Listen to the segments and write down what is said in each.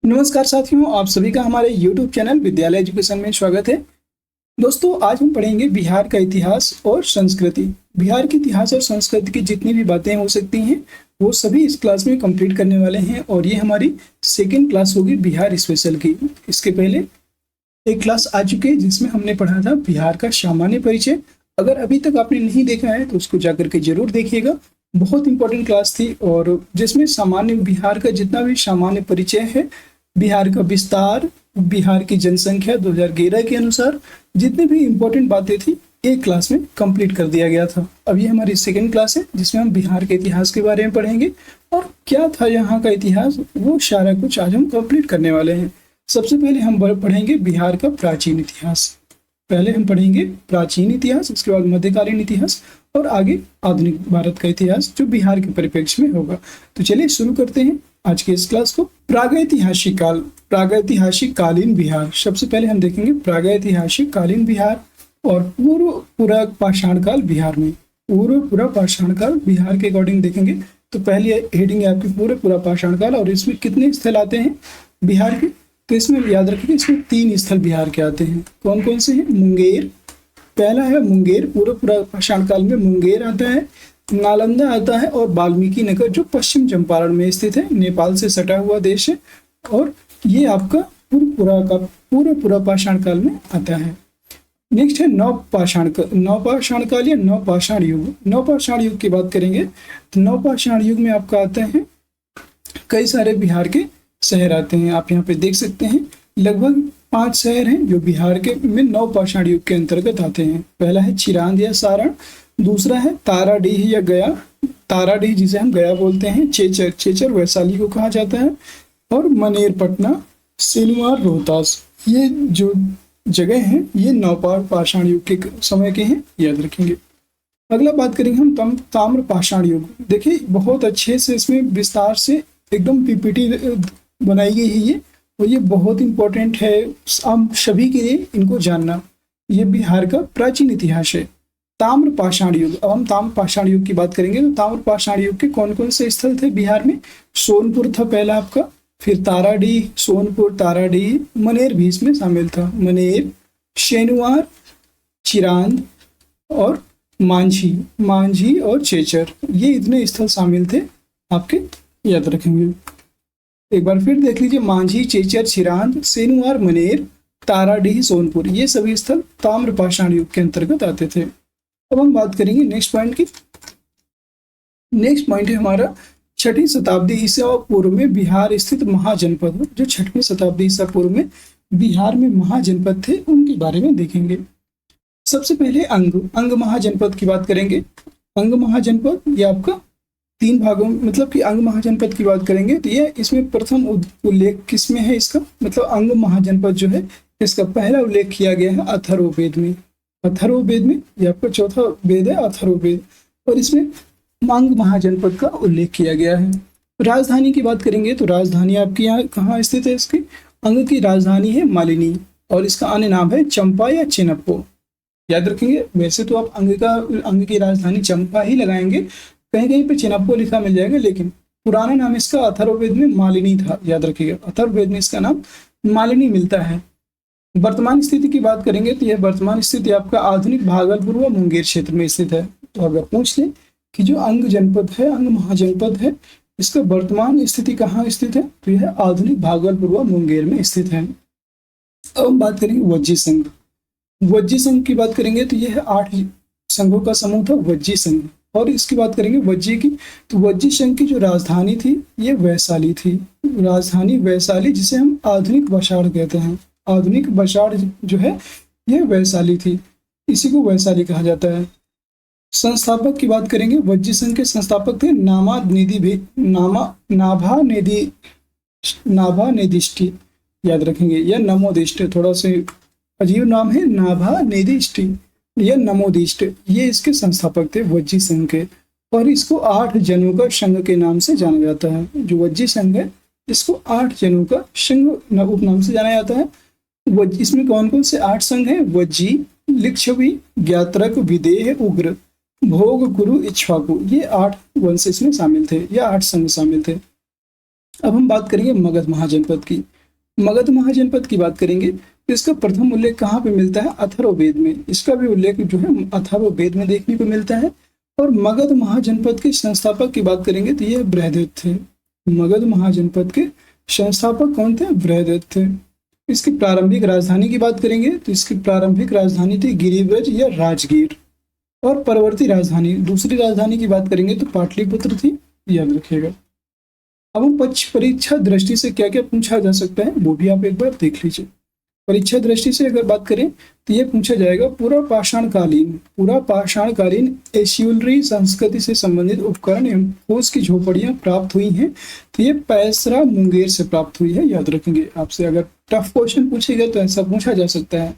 नमस्कार साथियों, आप सभी का हमारे YouTube चैनल विद्यालय एजुकेशन में स्वागत है। दोस्तों, आज हम पढ़ेंगे बिहार का इतिहास और संस्कृति। बिहार के इतिहास और संस्कृति की जितनी भी बातें हो सकती हैं, वो सभी इस क्लास में कंप्लीट करने वाले हैं और ये हमारी सेकेंड क्लास होगी बिहार स्पेशल की। इसके पहले एक क्लास आ चुकी है जिसमें हमने पढ़ा था बिहार का सामान्य परिचय। अगर अभी तक आपने नहीं देखा है तो उसको जाकर के जरूर देखिएगा। बहुत इंपॉर्टेंट क्लास थी और जिसमें सामान्य बिहार का जितना भी सामान्य परिचय है, बिहार का विस्तार, बिहार की जनसंख्या 2011 के अनुसार जितनी भी इम्पोर्टेंट बातें थी एक क्लास में कंप्लीट कर दिया गया था। अब ये हमारी सेकेंड क्लास है जिसमें हम बिहार के इतिहास के बारे में पढ़ेंगे और क्या था यहाँ का इतिहास, वो सारा कुछ आज हम कंप्लीट करने वाले हैं। सबसे पहले हम पढ़ेंगे बिहार का प्राचीन इतिहास। पहले हम पढ़ेंगे प्राचीन इतिहास, उसके बाद मध्यकालीन इतिहास और आगे आधुनिक भारत का इतिहास जो बिहार के परिप्रेक्ष्य में होगा। तो चलिए शुरू करते हैं आज के इस क्लास को। प्रागैतिहासिक काल, प्रागैतिहासिक कालीन बिहार। सबसे पहले हम देखेंगे प्रागैतिहासिक कालीन बिहार और पूर्व पुरा पाषाण काल बिहार में। पूर्व पुरा पाषाण काल बिहार के अकॉर्डिंग देखेंगे तो पहली हेडिंग है आपकी पूर्व पुरा पाषाण काल और इसमें कितने स्थल आते हैं बिहार के, तो इसमें याद रखिए इसमें 3 स्थल बिहार के आते हैं। कौन कौन से हैं? मुंगेर, पहला है मुंगेर, पूर्व पुरा पाषाण काल में मुंगेर आता है, नालंदा आता है और वाल्मीकि नगर जो पश्चिम चंपारण में स्थित है, नेपाल से सटा हुआ देश है और ये आपका पूर्व पुरा पाषाण काल में आता है। नेक्स्ट है नवपाषाण काल या नवपाषाण युग। नवपाषाण युग की बात करेंगे तो नवपाषाण युग में आपका आता है कई सारे बिहार के शहर आते हैं। आप यहाँ पे देख सकते हैं लगभग 5 शहर हैं जो बिहार के में नवपाषाण युग के अंतर्गत आते हैं। पहला है चिरांद या सारण, दूसरा है ताराडीह या गया, ताराडीह जिसे हम गया बोलते हैं, चेचर, चेचर वैशाली को कहा जाता है और मनेर पटना, सिलवार रोहतास। ये जो जगह हैं ये नवपाषाण युग के समय के हैं, याद रखेंगे। अगला बात करेंगे हम ताम्र पाषाण युग। देखिए बहुत अच्छे से इसमें विस्तार से एकदम पीपीटी बनाई गई है ये, और ये बहुत इंपॉर्टेंट है हम सभी के लिए इनको जानना। ये बिहार का प्राचीन इतिहास है। ताम्र पाषाण युग। अब हम ताम्र पाषाण युग की बात करेंगे तो ताम्र पाषाण युग के कौन कौन से स्थल थे बिहार में? सोनपुर था पहला आपका, फिर ताराडीह, सोनपुर, ताराडीह, मनेर भी इसमें शामिल था। मनेर, शेनुवार, चिरांद और मांझी और चेचर, ये इतने स्थल शामिल थे आपके, याद रखेंगे। एक बार फिर देख लीजिए, मांझी, चेचर, चिरांद, सेनुवार, मनेर, ताराडीह, सोनपुर, ये सभी स्थल ताम्र पाषाण युग के अंतर्गत आते थे। अब हम बात करेंगे नेक्स्ट पॉइंट की। नेक्स्ट पॉइंट है हमारा 6वीं शताब्दी ईसा पूर्व में बिहार स्थित महाजनपद। जो 6वीं शताब्दी ईसा पूर्व में बिहार में महाजनपद थे उनके बारे में देखेंगे। सबसे पहले अंग महाजनपद की बात करेंगे। अंग महाजनपद ये आपका 3 भागों में, मतलब कि अंग महाजनपद की बात करेंगे तो ये इसमें प्रथम उल्लेख किसमें है इसका, मतलब अंग महाजनपद जो है इसका पहला उल्लेख किया गया है अथर्ववेद में। अथर्ववेद में ये आपका चौथा वेद है अथर्ववेद, और इसमें अंग महाजनपद का उल्लेख किया गया है। राजधानी की बात करेंगे तो राजधानी आपकी यहाँ कहाँ स्थित है? इसकी अंग की राजधानी है मालिनी और इसका अन्य नाम है चंपा या चिनप्पो, याद रखेंगे। वैसे तो आप अंग की राजधानी चंपा ही लगाएंगे, कहीं कहीं पे चिनप्पो लिखा मिल जाएगा, लेकिन पुराना नाम इसका अथर्ववेद में मालिनी था, याद रखिएगा। अथर्ववेद में इसका नाम मालिनी मिलता है। वर्तमान स्थिति की बात करेंगे तो यह वर्तमान स्थिति आपका आधुनिक भागलपुर व मुंगेर क्षेत्र में स्थित है। तो अगर पूछ ले कि जो अंग जनपद है, अंग महाजनपद है, इसका वर्तमान स्थिति कहाँ स्थित है, तो यह आधुनिक भागलपुर व मुंगेर में स्थित है। अब हम बात करेंगे वज्जी संघ। वज्जी संघ की बात करेंगे तो यह 8 संघों का समूह था वज्जी संघ, और इसकी बात करेंगे वज्जी की तो वज्जी संघ की जो राजधानी थी ये वैशाली थी। राजधानी वैशाली, जिसे हम आधुनिक वशाड़ कहते हैं। आधुनिक वशाड़ जो है ये वैशाली थी, इसी को वैशाली कहा जाता है। संस्थापक की बात करेंगे, वज्जी संघ के संस्थापक थे नाभा नेदिष्टि, याद रखेंगे, या नमोदिष्ट, थोड़ा सा अजीब नाम है, नाभा नेदिष्टि या नमोदिष्ट, ये इसके संस्थापक थे वज्जी संघ के, और इसको 8 जनों का संघ के नाम से जाना जाता है। जो वज्जी संघ है इसको 8 जनों का संघ उपनाम से जाना जाता है। इसमें कौन कौन से 8 संघ हैं? वज्जी, लिच्छवी, ज्ञात्रक, विदेह, उग्र, भोग, कुरु, इक्ष्वाकु, ये 8 वंश इसमें शामिल थे या 8 संघ शामिल थे। अब हम बात करेंगे मगध महाजनपद की। मगध महाजनपद की बात करेंगे तो इसका प्रथम उल्लेख कहाँ पे मिलता है? अथर्ववेद में। इसका भी उल्लेख जो है अथर्ववेद में देखने को मिलता है। और मगध महाजनपद के संस्थापक की बात करेंगे तो ये बृहदेव थे। मगध महाजनपद के संस्थापक कौन थे? बृहदेव थे। इसकी प्रारंभिक राजधानी की बात करेंगे तो इसकी प्रारंभिक राजधानी थी गिरिब्रज या राजगीर। और परवर्ती राजधानी, दूसरी राजधानी की बात करेंगे तो पाटलिपुत्र थी, याद रखिएगा। अब हम परीक्षा दृष्टि से क्या क्या पूछा जा सकता है वो भी आप एक बार देख लीजिए। परीक्षा दृष्टि से अगर बात करें तो ये पूछा जाएगा पूरा पाषाणकालीन एशियुलरी संस्कृति से संबंधित उपकरण एवं ठोस की झोपड़ियां प्राप्त हुई हैं तो ये पैसरा मुंगेर से प्राप्त हुई है, याद रखेंगे। आपसे अगर टफ क्वेश्चन पूछेगा तो ऐसा पूछा जा सकता है।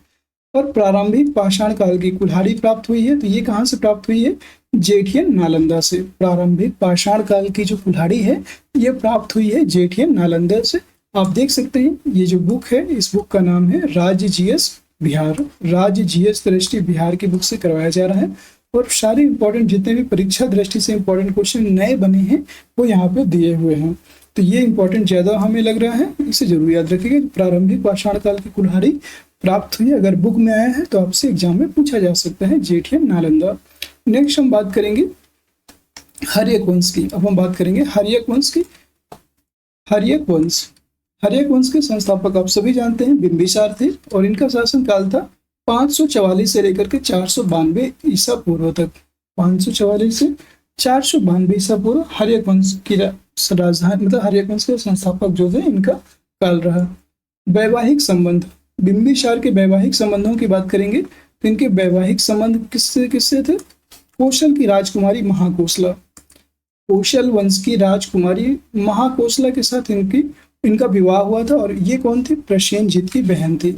और प्रारंभिक पाषाण काल की कुल्हाड़ी प्राप्त हुई है तो ये कहाँ से प्राप्त हुई है? जेठियन नालंदा से। प्रारंभिक पाषाण काल की जो कुल्हाड़ी है ये प्राप्त हुई है जेठियन नालंदा से। आप देख सकते हैं ये जो बुक है, इस बुक का नाम है राज्य जीएस बिहार। राज्य जीएस दृष्टि बिहार की बुक से करवाया जा रहा है। और सारे इंपॉर्टेंट जितने भी परीक्षा दृष्टि से इंपॉर्टेंट क्वेश्चन नए बने हैं वो यहाँ पे दिए हुए हैं। तो ये इंपॉर्टेंट ज्यादा हमें लग रहा है, इसे जरूर याद रखिएगा। प्रारंभिक पाषाण काल की कुल्हाड़ी प्राप्त हुई, अगर बुक में आया है तो आपसे एग्जाम में पूछा जा सकता है, जेठियन नालंदा। नेक्स्ट हम बात करेंगे हर्यक वंश की। अब हम बात करेंगे हर्यक वंश की। हर्यक वंश के संस्थापक आप सभी जानते हैं बिंबिसार थे और इनका शासन काल था 544 से लेकर के 492 ईसा पूर्व तक। 544 से 492 ईसा पूर्व हर्यक वंश की राजधानी, मतलब हर्यक वंश के संस्थापक जो थे इनका काल रहा। वैवाहिक संबंध, बिंबिसार के वैवाहिक संबंधों की बात करेंगे तो इनके वैवाहिक संबंध किससे थे? कौशल की राजकुमारी महाकोसला, कौशल वंश की राजकुमारी महाकोसला के साथ इनका विवाह हुआ था। और ये कौन थी? प्रसेनजीत की बहन थी।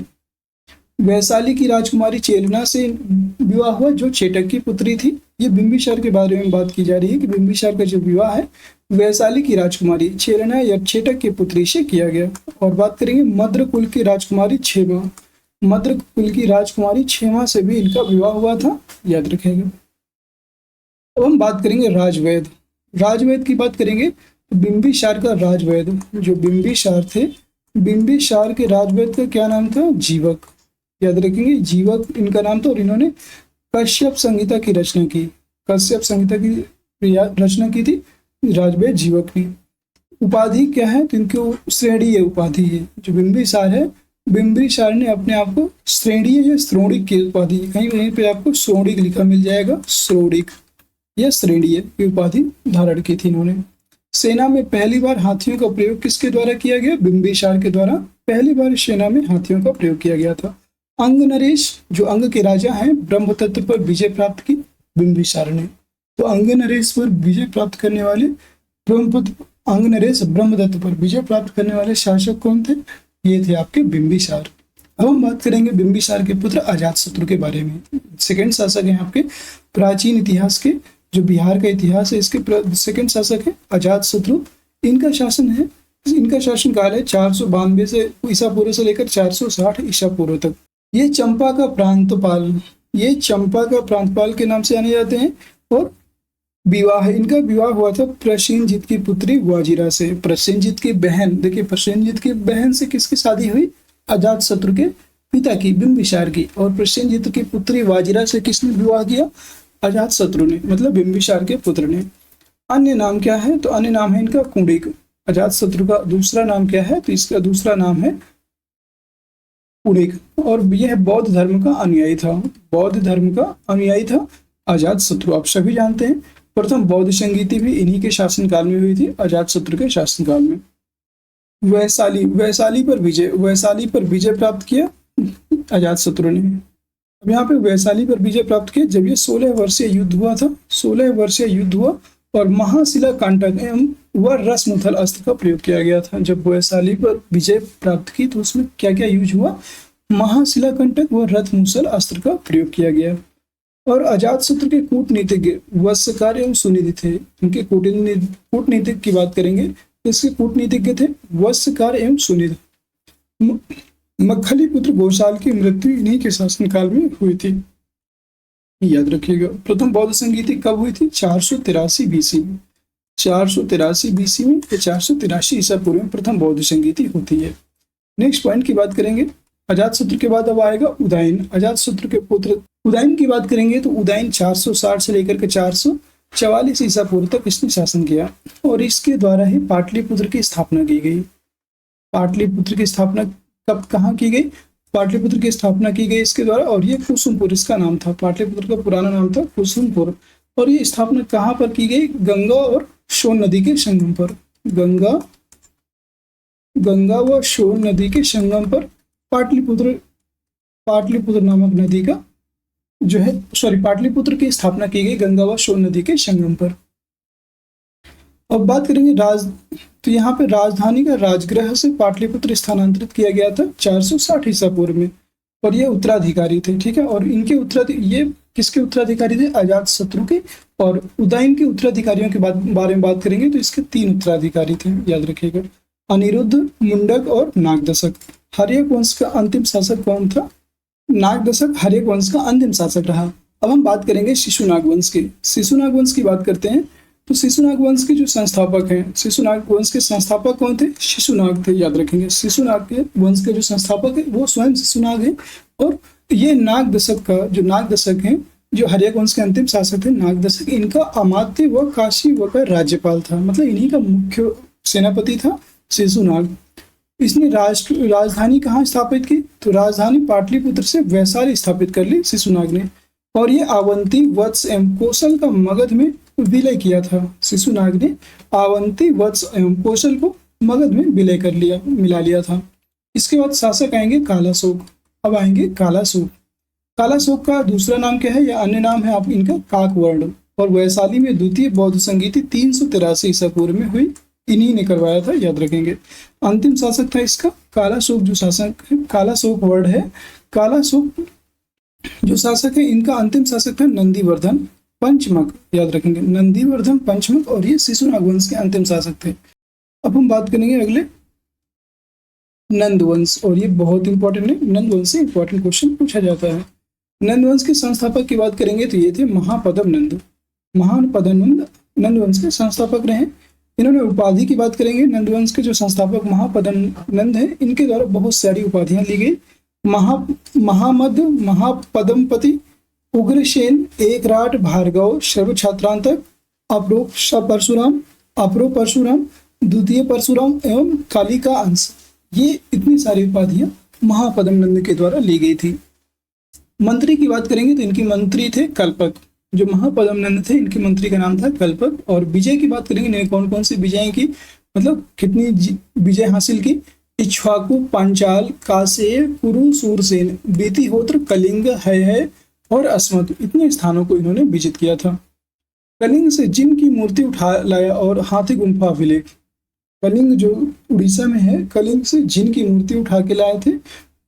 वैशाली की राजकुमारी चेलना से विवाह हुआ जो चेटक की पुत्री थी। ये बिंबिसार के बारे में बात की जा रही है कि बिंबिसार का जो विवाह है वैशाली की राजकुमारी चेलना या चेटक की पुत्री से किया गया। और बात करेंगे मद्र कुल की राजकुमारी छेमा, मद्र कुल की राजकुमारी छेमा से भी इनका विवाह हुआ था, याद रखेंगे। अब हम बात करेंगे राजवैद। राजवैद की बात करेंगे तो बिंबिसार का राजवैद जो बिंबिसार थे, बिंबिसार के राजवैद का क्या नाम था? जीवक, याद रखेंगे, जीवक इनका नाम था। और इन्होंने कश्यप संहिता की रचना की, कश्यप संहिता की रचना की थी राजवैद जीवक ने। उपाधि क्या है? तो इनकी श्रेणीय उपाधि है। जो बिंबिसार है, बिंबिसार ने अपने आप को श्रेणीय या श्रोणिक की उपाधि, कहीं कहीं पे आपको श्रोणिक लिखा मिल जाएगा, श्रोणिक या श्रेणीय की उपाधि धारण की थी इन्होंने। सेना में पहली बार हाथियों का प्रयोग किसके द्वारा किया गया? बिंबिसार के द्वारा पहली बार सेना में हाथियों का प्रयोग किया गया था। अंग नरेश जो अंग के राजा हैं, ब्रह्म तत्व पर विजय प्राप्त की बिंबिसार ने। तो अंग नरेश पर विजय प्राप्त करने वाले अंग नरेश ब्रह्म तत्व पर विजय प्राप्त करने वाले शासक कौन थे? ये थे आपके बिंबिसार। अब हम बात करेंगे बिंबिसार के पुत्र अजातशत्रु के बारे में। सेकंड शासक हैं आपके प्राचीन इतिहास के, जो बिहार का इतिहास है इसके सेकंड शासक है अजातशत्रु। इनका शासन है, इनका शासन काल है 492 से ईसा पूर्व से लेकर 460 ईसा पूर्व तक। ये चंपा का प्रांतपाल के नाम से जाने जाते हैं। और इनका विवाह हुआ था प्रसेनजीत की पुत्री वाजिरा से। प्रसेनजीत की बहन, देखिए प्रसेनजीत की बहन से किसकी शादी हुई? अजातशत्रु के पिता की, बिंबिसार की। और प्रसेनजीत की पुत्री वाजिरा से किसने विवाह किया? अजातशत्रु ने, मतलब बिंबिसार के पुत्र ने। अन्य नाम क्या है? तो अन्य नाम है इनका कुंडिक। अजातशत्रु का दूसरा नाम क्या है? तो इसका दूसरा नाम है कुंडिक। और यह बौद्ध धर्म का अनुयायी था, बौद्ध धर्म का अनुयायी था अजातशत्रु। आप सभी जानते हैं प्रथम बौद्ध संगीति भी इन्हीं के शासनकाल में हुई थी, अजातशत्रु के शासनकाल में। वैशाली पर विजय प्राप्त किया अजातशत्रु ने। अब यहाँ पे वैशाली पर विजय प्राप्त किया जब ये 16 वर्षीय युद्ध हुआ था। 16 वर्षीय युद्ध हुआ और महाशिला कांटक एवं व रसमुथल अस्त्र का प्रयोग किया गया था। जब वैशाली पर विजय प्राप्त की तो उसमें क्या क्या यूज हुआ? महाशिला कंटक व रथमुसल अस्त्र का प्रयोग किया गया। और अजातशत्रु के कूटनीतिज्ञ वत्सकार एवं सुनिधि थे। इनके कूटनीतिक की बात करेंगे, इसके कूटनीतिज्ञ थे वत्सकार एवं सुनिधि। मक्खली पुत्र घोषाल की मृत्यु इन्हीं के शासनकाल में हुई थी, याद रखिएगा। प्रथम बौद्ध संगीति कब हुई थी? 483 BC में। 483 बीसी में या 483 ईसा पूर्व में प्रथम बौद्ध संगीति होती है। नेक्स्ट पॉइंट की बात करेंगे, अजातशत्रु के बाद अब आएगा उदयन। अजातशत्रु के पुत्र उदयन की बात करेंगे तो उदयन 460 से लेकर के 444 ईसा पूर्व तक इसने शासन किया और इसके द्वारा ही पाटलिपुत्र की स्थापना की गई। पाटलिपुत्र की स्थापना कब कहाँ की गई? पाटलिपुत्र की स्थापना की गई इसके द्वारा, और ये कुसुमपुर इसका नाम था। पाटलिपुत्र का पुराना नाम था कुसुमपुर, और ये स्थापना कहाँ पर की गई? गंगा और सोन नदी के संगम पर। गंगा व सोन नदी के संगम पर पाटलिपुत्र नामक नदी का जो है पाटलिपुत्र की स्थापना की गई गंगा व सोन नदी के संगम पर। अब बात करेंगे तो यहाँ पे राजधानी का राजगृह से पाटलिपुत्र स्थानांतरित किया गया था 460 ईसा पूर्व में, और ये उत्तराधिकारी थे, ठीक है। और इनके ये किसके उत्तराधिकारी थे? अजातशत्रु के। और उदयन के उत्तराधिकारियों के बारे में बात करेंगे तो इसके 3 उत्तराधिकारी थे, याद रखिएगा, अनिरुद्ध, मुंडक और नागदशक। हर्यक वंश का अंतिम शासक कौन था? नागदशक हर्यक वंश का अंतिम शासक रहा। अब हम बात करेंगे शिशुनाग वंश की। शिशुनाग वंश की बात करते हैं तो शिशुनाग वंश के जो संस्थापक हैं, शिशुनाग वंश के संस्थापक कौन थे? शिशुनाग थे, याद रखेंगे। शिशुनाग के वंश के जो संस्थापक है वो स्वयं शिशुनाग है। और ये नागदशक है जो हर्यक वंश के अंतिम शासक थे, नागदशक, इनका अमात्य व काशी व का राज्यपाल था, मतलब इन्हीं का मुख्य सेनापति था शिशुनाग। इसने राजधानी कहाँ स्थापित की? तो राजधानी पाटलिपुत्र से वैशाली स्थापित कर ली शिशुनाग ने, और ये अवंती, वत्स एवं कौशल का मगध में विलय किया था। शिशुनाग ने अवंती, वत्स एवं कौशल को मगध में विलय कर लिया, मिला लिया था। इसके बाद शासक आएंगे कालाशोक। अब आएंगे कालाशोक। कालाशोक का दूसरा नाम क्या है या अन्य नाम है आप इनका? काकवर्ण। और वैशाली में द्वितीय बौद्ध संगीति 383 ईसा पूर्व में हुई, इन्हीं ने करवाया था, याद रखेंगे। अंतिम शासक था इसका कालाशोक। जो शासक है कालाशोक वर्ड है, कालाशोक जो शासक है इनका अंतिम शासक था नंदीवर्धन पंचमक, याद रखेंगे, नंदीवर्धन पंचमक, और ये शिशुनाग वंश के अंतिम शासक थे। अब हम बात करेंगे अगले नंदवंश, और ये बहुत इंपॉर्टेंट है, नंदवंश से इंपॉर्टेंट क्वेश्चन पूछा जाता है। नंदवंश के संस्थापक की बात करेंगे तो ये थे महापद्म नंद। महापद्म नंद नंदवंश के संस्थापक रहे। इन्होंने उपाधि की बात करेंगे, नंदवंश के जो संस्थापक महापद्म नंद है इनके द्वारा बहुत सारी उपाधियां ली गई। महामद, महापद्मपति, उग्रसेन, एकराट, भार्गव, सर्वछात्रांतक, अपरो परशुराम, द्वितीय परशुराम एवं कालिका अंश, ये इतनी सारी उपाधियां महापद्म नंद के द्वारा ली गई थी। मंत्री की बात करेंगे तो इनकी मंत्री थे कल्पक। जो महापद्म नंद थे इनके मंत्री का नाम था कल्पक। और विजय की बात करेंगे, इन्होंने कौन कौन सी विजय की, मतलब कितनी विजय हासिल की? इक्ष्वाकु, पांचाल, कासेय, कुरु, सूरसेन, बीतिहोत्र, कलिंग, है और अस्मत, इतने स्थानों को इन्होंने विजित किया था। कलिंग से जिन की मूर्ति उठा लाया और हाथी गुम्फा अभिलेख, कलिंग जो उड़ीसा में है, कलिंग से जिन की मूर्ति उठा के लाए थे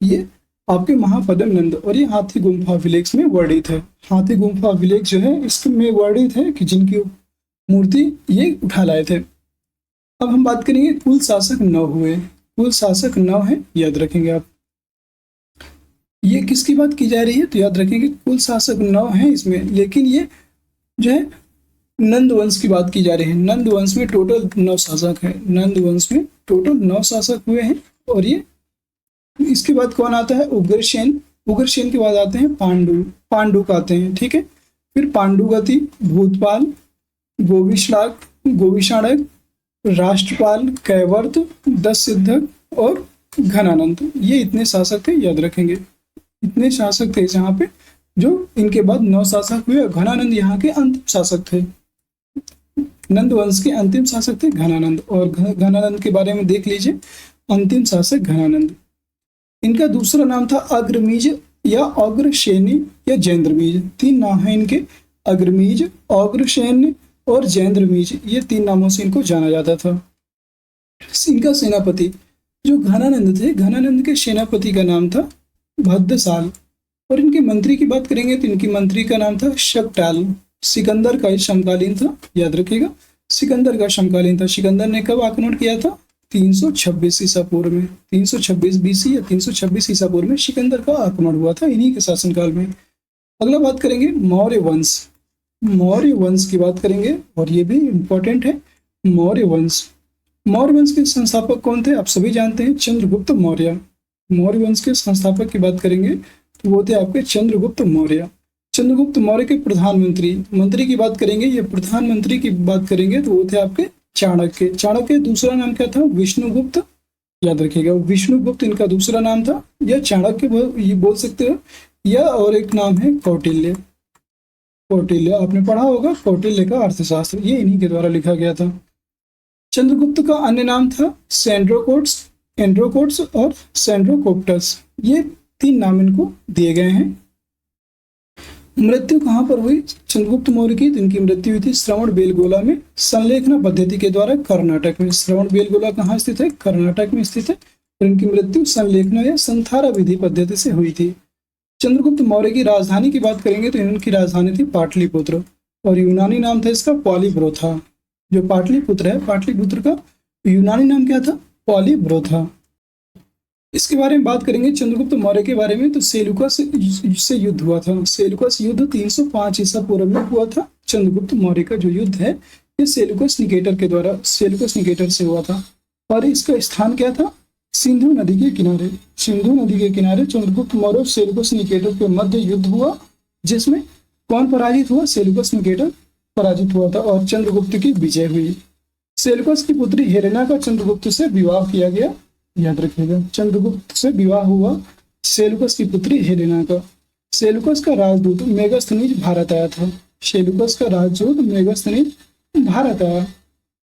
ये आपके महापद्म नंद, और ये हाथी गुम्फा अभिलेख में वर्णित है। हाथी गुम्फा अभिलेख जो है इसमें वर्णित है कि जिनकी मूर्ति ये उठा लाए थे। अब हम बात करेंगे कुल शासक 9 हुए। कुल शासक 9 है, याद रखेंगे आप। ये किसकी बात की जा रही है? तो याद रखेंगे कुल शासक 9 है इसमें, लेकिन ये जो है नंद वंश की बात की जा रही है। नंद वंश में टोटल 9 शासक है। नंद वंश में टोटल 9 शासक हुए हैं। और ये इसके बाद कौन आता है? उग्रसेन। उग्रसेन के बाद आते हैं पांडुक आते हैं, ठीक है। फिर पांडुगति, भूतपाल, गोविषाणक, राष्ट्रपाल, कैवर्त, दससिद्धक और घनानंद, ये इतने शासक थे, याद रखेंगे। इतने शासक थे जहाँ पे जो इनके बाद 9 शासक हुए। घनानंद यहाँ के अंतिम शासक थे। नंद वंश के अंतिम शासक थे घनानंद। और घनानंद के बारे में देख लीजिए, अंतिम शासक घनानंद। इनका दूसरा नाम था अग्रमीज या अग्रसेनी या जैंद्रमीज। 3 नाम है इनके, अग्रमीज, अग्रसेन और जैंद्रमीज, ये 3 नामों से इनको जाना जाता था। इनका सेनापति जो घनानंद थे, घनानंद के सेनापति का नाम था भद्रसाल। और इनके मंत्री की बात करेंगे तो इनकी मंत्री का नाम था शकटाल। सिकंदर का समकालीन था, याद रखिएगा, सिकंदर का समकालीन था। सिकंदर ने कब आक्रमण किया था? 326 ईसा पूर्व में। 326 बीसी या 326 ईसा पूर्व में सिकंदर का आक्रमण हुआ था, इन्हीं के शासनकाल में। अगला बात करेंगे मौर्य वंश। मौर्य वंश की बात करेंगे और ये भी इंपॉर्टेंट है। मौर्य वंश। मौर्य वंश के संस्थापक कौन थे? आप सभी जानते हैं, चंद्रगुप्त मौर्य। मौर्य वंश के संस्थापक की बात करेंगे तो वो थे आपके चंद्रगुप्त मौर्य। चंद्रगुप्त मौर्य के प्रधानमंत्री, मंत्री की बात करेंगे, ये प्रधानमंत्री की बात करेंगे तो वो थे आपके चाणक्य। चाणक्य दूसरा नाम क्या था? विष्णुगुप्त, याद रखिएगा, विष्णुगुप्त इनका दूसरा नाम था, या चाणक्य ये बोल सकते हो, या और एक नाम है कौटिल्य। कौटिल्य आपने पढ़ा होगा, कौटिल्य का अर्थशास्त्र, ये इन्हीं के द्वारा लिखा गया था। चंद्रगुप्त का अन्य नाम था सेंड्रोकोट्स, एंड्रोकोट्स और सेंड्रोकोप्टस, ये 3 नाम इनको दिए गए हैं। मृत्यु कहाँ पर हुई चंद्रगुप्त मौर्य की? तो इनकी मृत्यु हुई थी श्रवण बेलगोला में, संलेखना पद्धति के द्वारा कर्नाटक में। श्रवण बेलगोला कहाँ स्थित है? कर्नाटक में स्थित है। और इनकी मृत्यु संलेखना या संथारा विधि पद्धति से हुई थी। चंद्रगुप्त मौर्य की राजधानी की बात करेंगे तो इनकी राजधानी थी पाटलिपुत्र, और यूनानी नाम था इसका पॉलीब्रोथा। जो पाटलिपुत्र है, पाटलिपुत्र का यूनानी नाम क्या था? पॉलीब्रोथा। इसके बारे में बात करेंगे चंद्रगुप्त मौर्य के बारे में, तो सेलुकस से युद्ध हुआ था। सेलुकस युद्ध 305 ईसा पूर्व में हुआ था। चंद्रगुप्त मौर्य का जो युद्ध है ये सेलुकस निकेटर के द्वारा, सेलुकस निकेटर से हुआ था। और इसका स्थान क्या था? सिंधु नदी के किनारे। सिंधु नदी के किनारे चंद्रगुप्त मौर्य और सेलुकस निकेटर के मध्य युद्ध हुआ, जिसमें कौन पराजित हुआ? सेलुकस निकेटर पराजित हुआ था और चंद्रगुप्त की विजय हुई। सेलुकस की पुत्री हेलेना का चंद्रगुप्त से विवाह किया गया, याद रखिएगा, चंद्रगुप्त से विवाह हुआ सेलुकस की पुत्री हेलेना का। सेलुकस का राजदूत मेगास्थनीज भारत आया था। सेलुकस का राजदूत मेगास्थनीज भारत आया।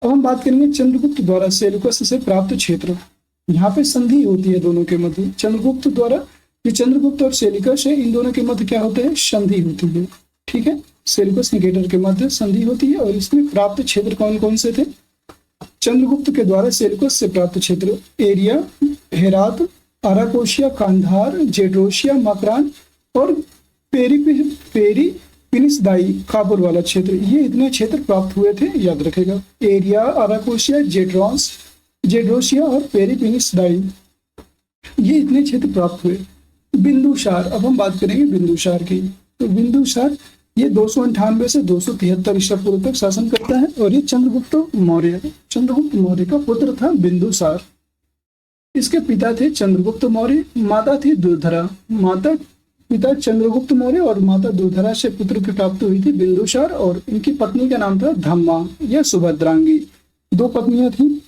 अब हम बात करेंगे चंद्रगुप्त द्वारा सेलुकस से प्राप्त क्षेत्र। यहाँ पे संधि होती है दोनों के मध्य। चंद्रगुप्त द्वारा, जो चंद्रगुप्त और सेलुकस है, इन दोनों के मध्य क्या होते हैं? संधि होती है। ठीक है, सेलुकस निकेटर के मध्य संधि होती है। और इसमें प्राप्त क्षेत्र कौन कौन से थे? चंद्रगुप्त के द्वारा सेलुकस से प्राप्त क्षेत्र एरिया, हेरात, अराकोशिया, कांधार, जेड्रोशिया, मकरान और पेरिपिनिसदाई, काबुल वाला क्षेत्र, ये इतने क्षेत्र प्राप्त हुए थे, याद रखेगा। एरिया, अराकोशिया, जेड्रोशिया और पेरिपिनिसदाई, ये इतने क्षेत्र प्राप्त हुए। बिंदुसार, अब हम बात करेंगे बिंदुसार की। तो बिंदुसार ये 298 से 273 ईसा पूर्व तक शासन करता है, और ये चंद्रगुप्त मौर्य का पुत्र था बिंदुसार। इसके पिता थे चंद्रगुप्त मौर्य, माता थी दुर्धरा। पिता चंद्रगुप्त मौर्य और माता दुर्धरा से पुत्र की प्राप्ति हुई थी बिंदुसार, और इनकी पत्नी का नाम था धम्मा या सुभद्रांगी। 2 पत्नियां थी,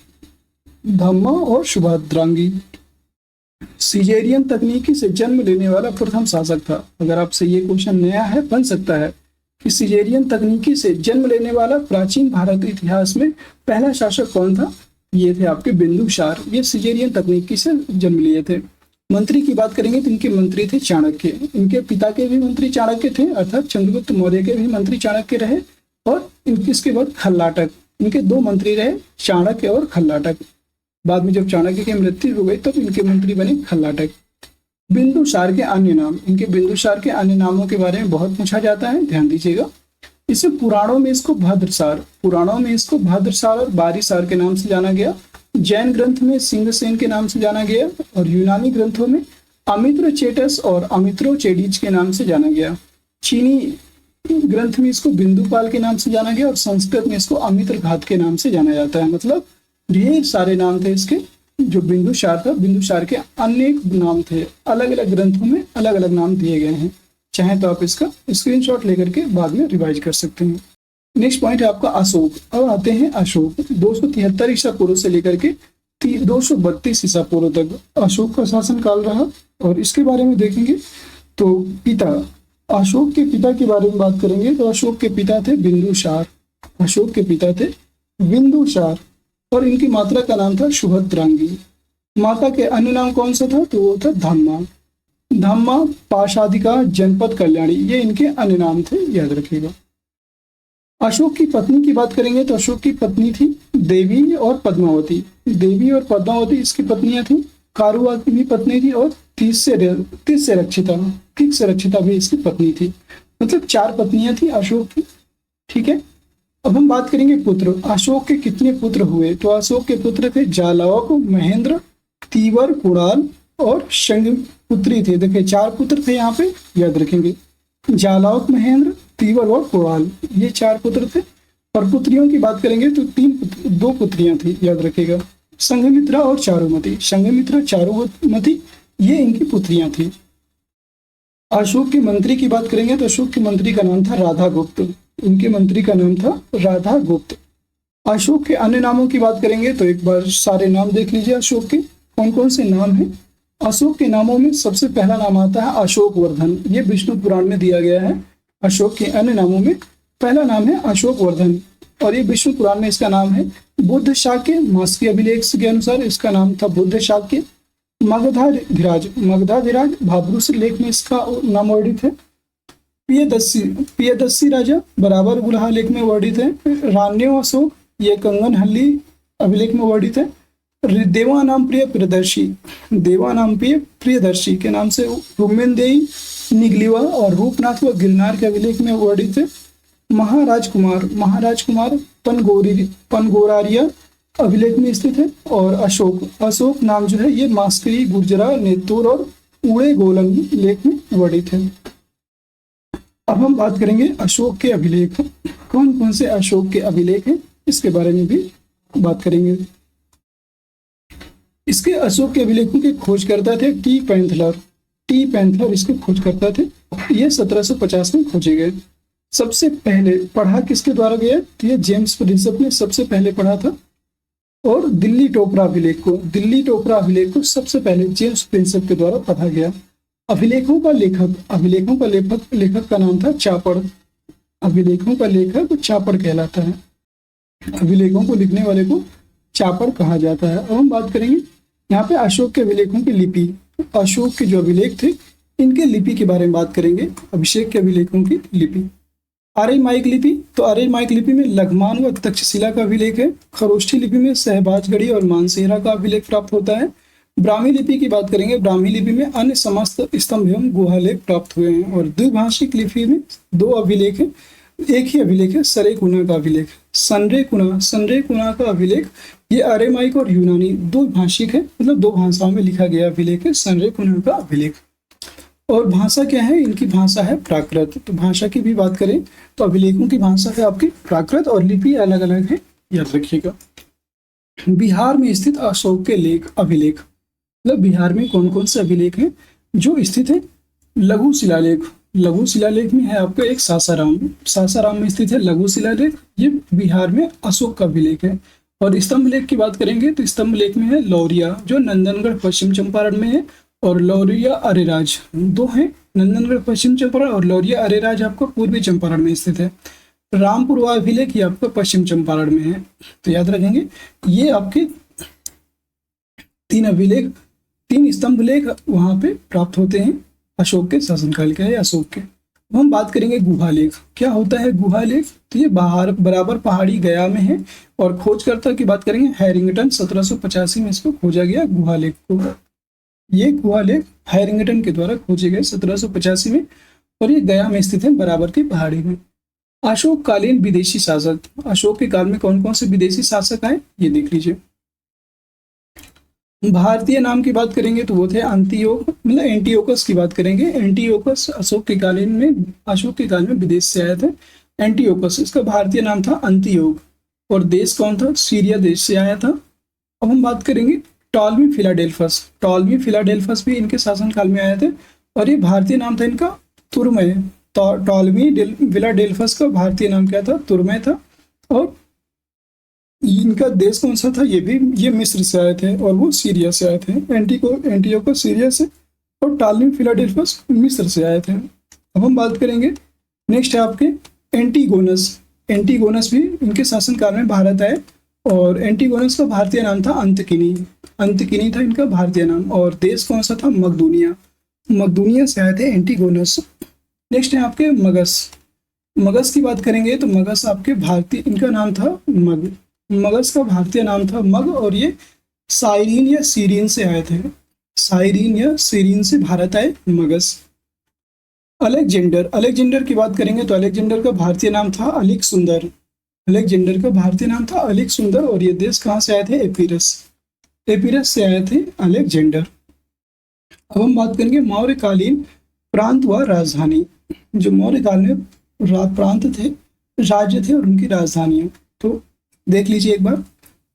धम्मा और सुभद्रांगी। सिजेरियन तकनीकी से जन्म लेने वाला प्रथम शासक था। अगर आपसे ये क्वेश्चन नया है, बन सकता है कि सिजेरियन तकनीकी से जन्म लेने वाला प्राचीन भारत इतिहास में पहला शासक कौन था? ये थे आपके बिंदुसार। ये सिजेरियन तकनीकी से जन्म लिए थे। मंत्री की बात करेंगे तो इनके मंत्री थे चाणक्य। इनके पिता के भी मंत्री चाणक्य थे, अर्थात चंद्रगुप्त मौर्य के भी मंत्री चाणक्य रहे। और इसके बाद खल्लाटक, इनके 2 मंत्री रहे, चाणक्य और खल्लाटक। बाद में जब चाणक्य की मृत्यु हो गई तब इनके मंत्री बने खल्लाटक। बिंदुसार के अन्य नाम, इनके बिंदुसार के अन्य नामों के बारे में बहुत पूछा जाता है, ध्यान दीजिएगा। इसे पुराणों में इसको भद्रसार और बारीसार के नाम से जाना गया। जैन ग्रंथ में सिंहसेन के नाम से जाना गया, और यूनानी ग्रंथों में अमित्रचेटस और अमित्रोचेडिज के नाम से जाना गया। चीनी ग्रंथ में इसको बिंदुपाल के नाम से जाना गया, और संस्कृत में इसको अमित्रघात के नाम से जाना जाता है। मतलब ढेर सारे नाम थे इसके। जो बिंदुसार था, बिंदुसार के अनेक नाम थे, अलग अलग ग्रंथों में अलग अलग नाम दिए गए हैं। चाहे तो आप इसका स्क्रीनशॉट लेकर के बाद में रिवाइज कर सकते हैं। नेक्स्ट पॉइंट है आपका अशोक। अब आते हैं अशोक। 273 ईसा पूर्व से लेकर के 232 ईसा पूर्व तक अशोक का शासन काल रहा, और इसके बारे में देखेंगे तो पिता, अशोक के पिता के बारे में बात करेंगे तो अशोक के पिता थे बिंदुसार। अशोक के पिता थे बिंदुसार, और इनकी माता का नाम था सुभद्रांगी। माता के अन्य नाम कौन सा था? तो वो था धम्मा, पाशादिका, जनपद कल्याणी, ये इनके अन्य नाम थे, याद रखिएगा। अशोक की पत्नी की बात करेंगे तो अशोक की पत्नी थी देवी और पद्मावती। देवी और पद्मावती इसकी पत्नियां थी। कारुवती भी पत्नी थी, और तीस से रक्षिता भी इसकी पत्नी थी। मतलब 4 पत्नियां थी अशोक की। ठीक है, अब हम बात करेंगे पुत्र। अशोक के कितने पुत्र हुए? तो अशोक के पुत्र थे जालौक, महेंद्र, तीवर, कुणाल और शंगिपुत्री थे। देखिए 4 पुत्र थे यहाँ पे, याद रखेंगे। जालौक, महेंद्र, तीवर और कुणाल, ये 4 पुत्र थे। और पुत्रियों की बात करेंगे तो दो पुत्रियां थी, याद रखिएगा, संघमित्रा और चारुमती। संघमित्रा, चारुमती ये इनकी पुत्रियां थी। अशोक के मंत्री की बात करेंगे तो अशोक के मंत्री का नाम था राधागुप्त। उनके मंत्री का नाम था राधागुप्त। अशोक के अन्य नामों की बात करेंगे तो एक बार सारे नाम देख लीजिए अशोक के कौन कौन से नाम हैं। अशोक के नामों में सबसे पहला नाम आता है अशोक वर्धन, ये विष्णु पुराण में दिया गया है। अशोक के अन्य नामों में पहला नाम है अशोक वर्धन और ये विष्णु पुराण में इसका नाम है बुद्ध शाक्य। मास्की अभिलेख के अनुसार इसका नाम था बुद्ध शाक्य। मगधाधिराज, मगधाधिराज भाब्रूस लेख में इसका नाम वर्णित है। पियदस्सी राजा बराबर गुलहा लेख में वर्णित है। रान्यो अशोक ये कंगनहल्ली अभिलेख में वर्णित है। देवानाम प्रिय प्रियदर्शी, देवानाम प्रिय प्रियदर्शी के नाम से रुमेनदेई, निगलिवा और रूपनाथ व गिरनार के अभिलेख में वर्णित है। महाराजकुमार, महाराजकुमार पनगोरारिया अभिलेख में स्थित है। और अशोक, अशोक नाम जो है ये मास्करी, गुर्जरा, नेतुर और उड़े गोलंग लेख में वर्णित है। अब हम बात करेंगे अशोक के अभिलेख, कौन कौन से अशोक के अभिलेख हैं इसके बारे में भी बात करेंगे। इसके अशोक के अभिलेखों के खोजकर्ता थे टी पैंथलर। टी पैंथलर इसके खोजकर्ता थे। ये 1750 में खोजे गए। सबसे पहले पढ़ा किसके द्वारा गया तो ये जेम्स प्रिंसेप ने सबसे पहले पढ़ा था। और दिल्ली टोपरा अभिलेख को, दिल्ली टोपरा अभिलेख को सबसे पहले जेम्स प्रिंसेप के द्वारा पढ़ा गया। अभिलेखों का लेखक, अभिलेखों का लेखक का नाम था चापड़। अभिलेखों का लेखक चापड़ कहलाता है। अभिलेखों को लिखने वाले को चापड़ कहा जाता है। अब हम बात करेंगे यहाँ पे अशोक के अभिलेखों की लिपि। अशोक के जो अभिलेख थे इनके लिपि के बारे में बात करेंगे। अभिषेक के अभिलेखों की लिपि, आर्यमाइक लिपि, तो आर्यमाइक लिपि में लघमान व तक्षशिला का अभिलेख है। खरोष्ठी लिपि में सहबाजगढ़ी और मानसेरा का अभिलेख प्राप्त होता है। ब्राह्मी लिपि की बात करेंगे, ब्राह्मी लिपि में अन्य समस्त स्तंभ एवं गुहालेख प्राप्त हुए हैं। और द्विभाषिक लिपि में दो अभिलेख है, एक ही अभिलेख है सरेकुना का अभिलेख। संरेकुना का अभिलेख ये आर्यमाइक और यूनानी दो भाषिक है, मतलब दो भाषाओं में लिखा गया अभिलेख है संरेकुना का अभिलेख। और भाषा क्या है, इनकी भाषा है प्राकृत। तो भाषा की भी बात करें तो अभिलेखों की भाषा है आपकी प्राकृत और लिपि अलग अलग है, याद रखिएगा। बिहार में स्थित अशोक के लेख अभिलेख, मतलब बिहार में कौन कौन से अभिलेख हैं जो स्थित है। लघु शिलालेख, लघु शिलालेख में है आपका एक सासाराम, सासाराम में स्थित है लघु शिलालेख, ये बिहार में अशोक का अभिलेख है। और स्तंभ लेख की बात करेंगे तो स्तंभ लेख में है लौरिया जो नंदनगढ़ पश्चिम चंपारण में है, और लौरिया अरेराज दो हैं, नंदनगढ़ पश्चिम चंपारण और लौरिया अरेराज आपका पूर्वी चंपारण में स्थित है। रामपुरवा अभिलेख ये आपका पश्चिम चंपारण में है। तो याद रखेंगे ये आपके तीन अभिलेख, तीन स्तंभ लेख वहां पे प्राप्त होते हैं अशोक के शासनकाल के, या अशोक के। हम बात करेंगे गुहालेख। क्या होता है गुहालेख, तो ये बराबर पहाड़ी गया में है। और खोजकर्ता की बात करेंगे हैरिंगटन, 1785 में इसको खोजा गया गुहालेख को। ये गुहालेख हैरिंगटन के द्वारा खोजे गए 1785 में, और ये गया में स्थित है बराबर की पहाड़ी में। अशोक कालीन विदेशी शासक, अशोक के काल में कौन कौन से विदेशी शासक आए ये देख लीजिए। भारतीय नाम की बात करेंगे तो वो थे मतलब एंटीओकस की बात करेंगे। एंटीओकस अशोक के काल में विदेश से आए थे। एंटीओकस इसका भारतीय नाम था अंतियोग, और देश कौन था, सीरिया देश से आया था। अब हम बात करेंगे टॉलमी फिलाडेल्फस, टॉलमी फिलाडेल्फस भी इनके शासनकाल में आए थे, और ये भारतीय नाम था इनका तुरमय। टॉलमी फिलाडेल्फस का भारतीय नाम क्या था, तुरमय था। और इनका देश कौन सा था, ये मिस्र से आए थे और वो सीरिया से आए थे। एंटीओकस सीरिया से और टॉलमी फिलाडेल्फस मिस्र से आए थे। अब हम बात करेंगे नेक्स्ट है आपके एंटीगोनस। एंटीगोनस भी इनके शासनकाल में भारत आए, और एंटीगोनस का भारतीय नाम था अंतकिनी, अंतकिनी था इनका भारतीय नाम। और देश कौन सा था, मकदूनिया, मकदूनिया से आए थे एंटीगोनस। नेक्स्ट है आपके मगस। मगस की बात करेंगे तो मगस आपके भारतीय, इनका नाम था मग, मगस का भारतीय नाम था मग, और ये साइरीन या सीरीन से आए थे। साइरीन या सीरीन से भारत आए मगस। अलेक्जेंडर, अलेक्जेंडर की बात करेंगे तो अलेक्जेंडर का भारतीय नाम था अलिक सुंदर, अलेक्जेंडर का भारतीय नाम था अलिक सुंदर। और ये देश कहाँ से आए थे, एपीरस, एपीरस से आए थे अलेक्जेंडर। अब हम बात करेंगे मौर्यकालीन प्रांत व राजधानी। जो मौर्य काल में प्रांत थे राज्य थे और उनकी राजधानियां। तो देख लीजिए एक बार,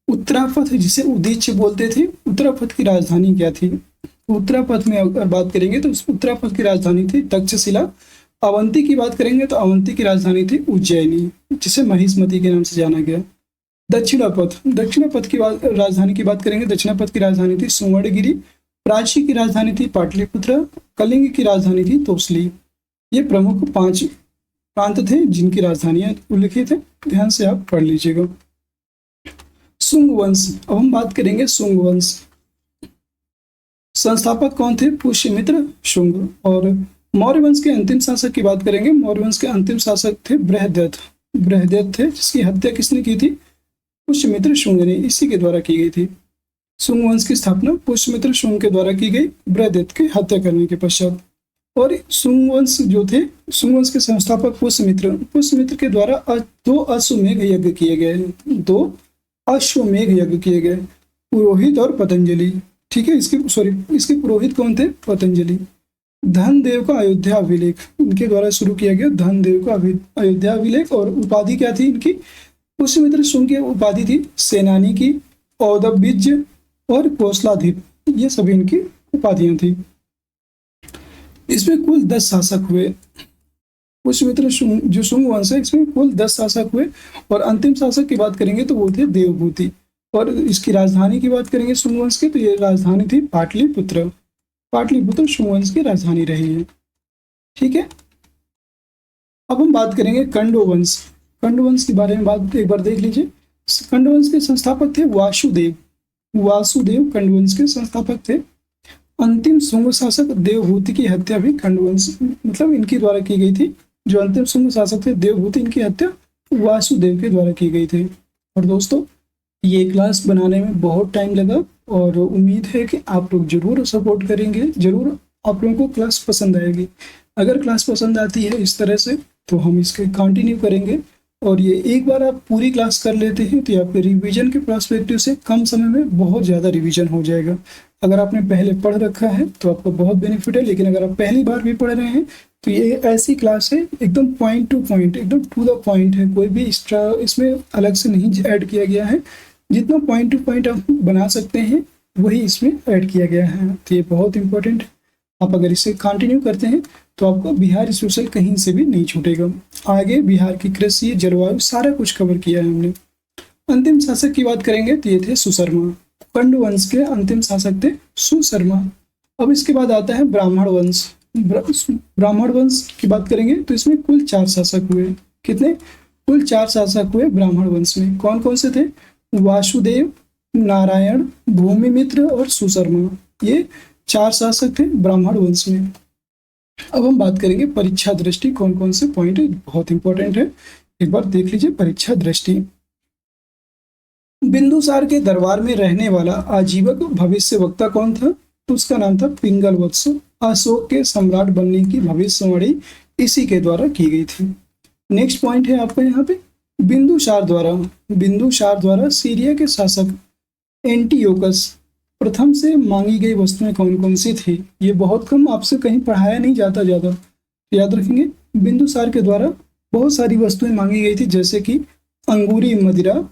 उत्तरापथ जिसे उदीच्य बोलते थे, उत्तरापथ की राजधानी क्या थी? उत्तरापथ में अगर बात करेंगे तो उस उत्तरापथ की राजधानी थी तक्षशिला। अवंती की बात करेंगे तो अवंती की राजधानी थी उज्जैनी, जिसे महिष्मती के नाम से जाना गया। दक्षिणापथ की राजधानी की बात करेंगे, दक्षिणापथ की राजधानी थी सुवर्णगिरी। प्राची की राजधानी थी पाटलिपुत्र। कलिंग की राजधानी थी तोसली। ये प्रमुख 5 प्रांत थे जिनकी राजधानियां उल्लिखित है, ध्यान से आप पढ़ लीजिएगा। सुंग वंश, अब हम बात करेंगे सुंग वंश। संस्थापक कौन थे? पुष्यमित्र शुंग। और मौर्य वंश के अंतिम शासक की बात करेंगे, मौर्य वंश के अंतिम शासक थे बृहद्रथ। बृहद्रथ थे, जिसकी हत्या किसने की थी? पुष्यमित्र शुंग ने, इसी के द्वारा की गई थी। सुंग वंश की स्थापना पुष्यमित्र शुंग के द्वारा की गई, बृहद्रथ की हत्या करने के पश्चात। और सुंग वंश जो थे, सुंग वंश के संस्थापक पुष्यमित्र के द्वारा 2 अश्वमेध यज्ञ किए गए, 2 अश्वमेध यज्ञ किए गए, पुरोहित और पतंजलि। ठीक है, इसके पुरोहित कौन थे? पतंजलि। धनदेव का अयोध्या अभिलेख इनके द्वारा शुरू किया गया, धनदेव का अयोध्या अभिलेख। और उपाधि क्या थी इनकी? पुष्यमित्र शुंग की उपाधि थी सेनानी की, औदबिज्य और कौशलाधिप, ये सभी इनकी उपाधियां थी। इसमें कुल 10 शासक हुए। पुष्यमित्र शुंग जो शुंग वंश है, इसमें कुल 10 शासक हुए। और अंतिम शासक की बात करेंगे तो वो थे देवभूति। और इसकी राजधानी की बात करेंगे शुंग वंश की, तो ये राजधानी थी पाटलिपुत्र। पाटलिपुत्र शुंग वंश की राजधानी रही है। ठीक है, अब हम बात करेंगे कंडो वंश। कंडो वंश के बारे में बात एक बार देख लीजिए। कंडो वंश के संस्थापक थे वासुदेव। वासुदेव कंडो वंश के संस्थापक थे। अंतिम शुंग शासक देवभूति की हत्या भी कंडो वंश मतलब इनके द्वारा की गई थी। जो अंतिम शुंग शासक थे देवभूति, इनकी हत्या वासुदेव के द्वारा की गई थी। और दोस्तों, ये क्लास बनाने में बहुत टाइम लगा और उम्मीद है कि आप लोग जरूर सपोर्ट करेंगे, जरूर आप लोगों को क्लास पसंद आएगी। अगर क्लास पसंद आती है इस तरह से तो हम इसके कंटिन्यू करेंगे। और ये एक बार आप पूरी क्लास कर लेते हैं तो आपके रिवीजन के पर्सपेक्टिव से कम समय में बहुत ज़्यादा रिवीजन हो जाएगा। अगर आपने पहले पढ़ रखा है तो आपको बहुत बेनिफिट है, लेकिन अगर आप पहली बार भी पढ़ रहे हैं तो ये ऐसी क्लास है एकदम पॉइंट टू पॉइंट, एकदम टू द पॉइंट है। कोई भी एक्स्ट्रा इसमें अलग से नहीं ऐड किया गया है। जितना पॉइंट टू पॉइंट आप बना सकते हैं वही इसमें ऐड किया गया है। तो ये बहुत इंपॉर्टेंट है। आप अगर इसे कंटिन्यू करते हैं तो आपको बिहार स्पेशल कहीं से भी नहीं छूटेगा। आगे बिहार की कृषि, जलवायु, सारा कुछ कवर किया है हमने। अंतिम शासक की बात करेंगे तो ये थे सुशर्मा। कंड वंश के अंतिम शासक थे सुशर्मा। अब इसके बाद आता है ब्राह्मण वंश। ब्राह्मण वंश की बात करेंगे तो इसमें कुल 4 शासक हुए। कितने? कुल 4 शासक हुए ब्राह्मण वंश में। कौन कौन से थे? वासुदेव, नारायण, भूमिमित्र और सुशर्मा, ये 4 शासक थे ब्राह्मण वंश में। अब हम बात करेंगे परीक्षा दृष्टि कौन कौन से पॉइंट है, बहुत इंपॉर्टेंट है, एक बार देख लीजिए। परीक्षा दृष्टि, बिंदुसार के दरबार में रहने वाला आजीवक भविष्यवक्ता कौन था? तो उसका नाम था पिंगल वत्स। अशोक के सम्राट बनने की भविष्यवाणी इसी के द्वारा की गई थी। नेक्स्ट पॉइंट है आपका यहाँ पे, बिंदुसार द्वारा सीरिया के शासक एंटियोकस प्रथम से मांगी गई वस्तुएं कौन कौन सी थी? ये बहुत कम आपसे कहीं पढ़ाया नहीं जाता ज़्यादा, याद रखेंगे। बिंदुसार के द्वारा बहुत सारी वस्तुएं मांगी गई थी, जैसे कि अंगूरी मदिरा,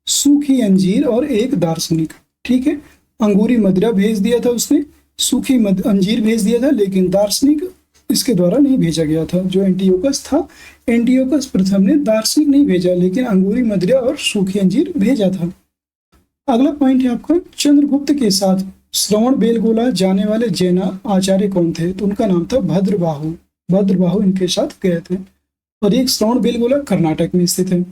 सूखी अंजीर और एक दार्शनिक। ठीक है, अंगूरी मदिरा भेज दिया था उसने, सूखी अंजीर भेज दिया था, लेकिन दार्शनिक इसके द्वारा नहीं भेजा गया था। जो एंटियोकस था, एंटियोकस प्रथम ने दार्शनिक नहीं भेजा, लेकिन अंगूरी मदिरा और सूखी अंजीर भेजा था। अगला पॉइंट है आपका, चंद्रगुप्त के साथ श्रवण बेलगोला जाने वाले जैन आचार्य कौन थे? तो उनका नाम था भद्रबाहु। भद्रबाहु इनके साथ गए थे। और एक श्रवण बेलगोला कर्नाटक में स्थित है।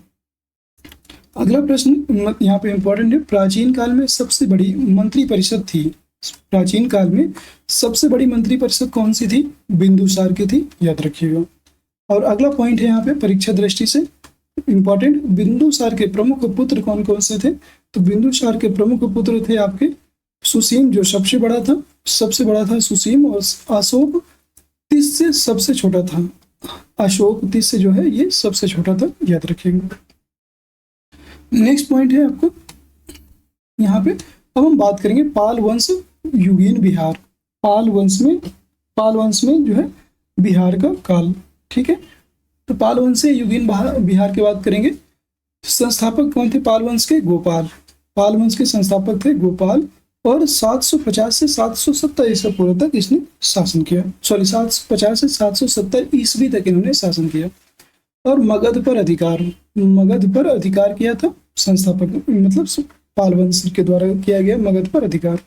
अगला प्रश्न यहाँ पे इंपॉर्टेंट है, प्राचीन काल में सबसे बड़ी मंत्री परिषद थी। प्राचीन काल में सबसे बड़ी मंत्री परिषद कौन सी थी? बिंदुसार की थी, याद रखिएगा। और अगला पॉइंट है यहाँ पे परीक्षा दृष्टि से इंपॉर्टेंट, बिंदुसार के प्रमुख पुत्र कौन कौन से थे? तो बिंदुसार के प्रमुख पुत्र थे आपके सुसीम, जो सबसे बड़ा था सुसीम, और अशोक 30 से सबसे छोटा था। अशोक 30 से जो है ये सबसे छोटा था, याद रखिएगा। नेक्स्ट पॉइंट है आपको यहाँ पे, अब हम बात करेंगे पाल वंश युगीन बिहार। पाल वंश में जो है बिहार का काल। ठीक है, तो पाल वंशीय युगीन बिहार की बात करेंगे। संस्थापक कौन थे पाल वंश के? गोपाल। पाल वंश के संस्थापक थे गोपाल, और 750 से 770 ईसा पूर्व तक इसने शासन किया। सॉरी, 750 से 770 ईस्वी तक इन्होंने शासन किया। और मगध पर अधिकार किया था संस्थापक, मतलब पाल वंश के द्वारा किया गया मगध पर अधिकार।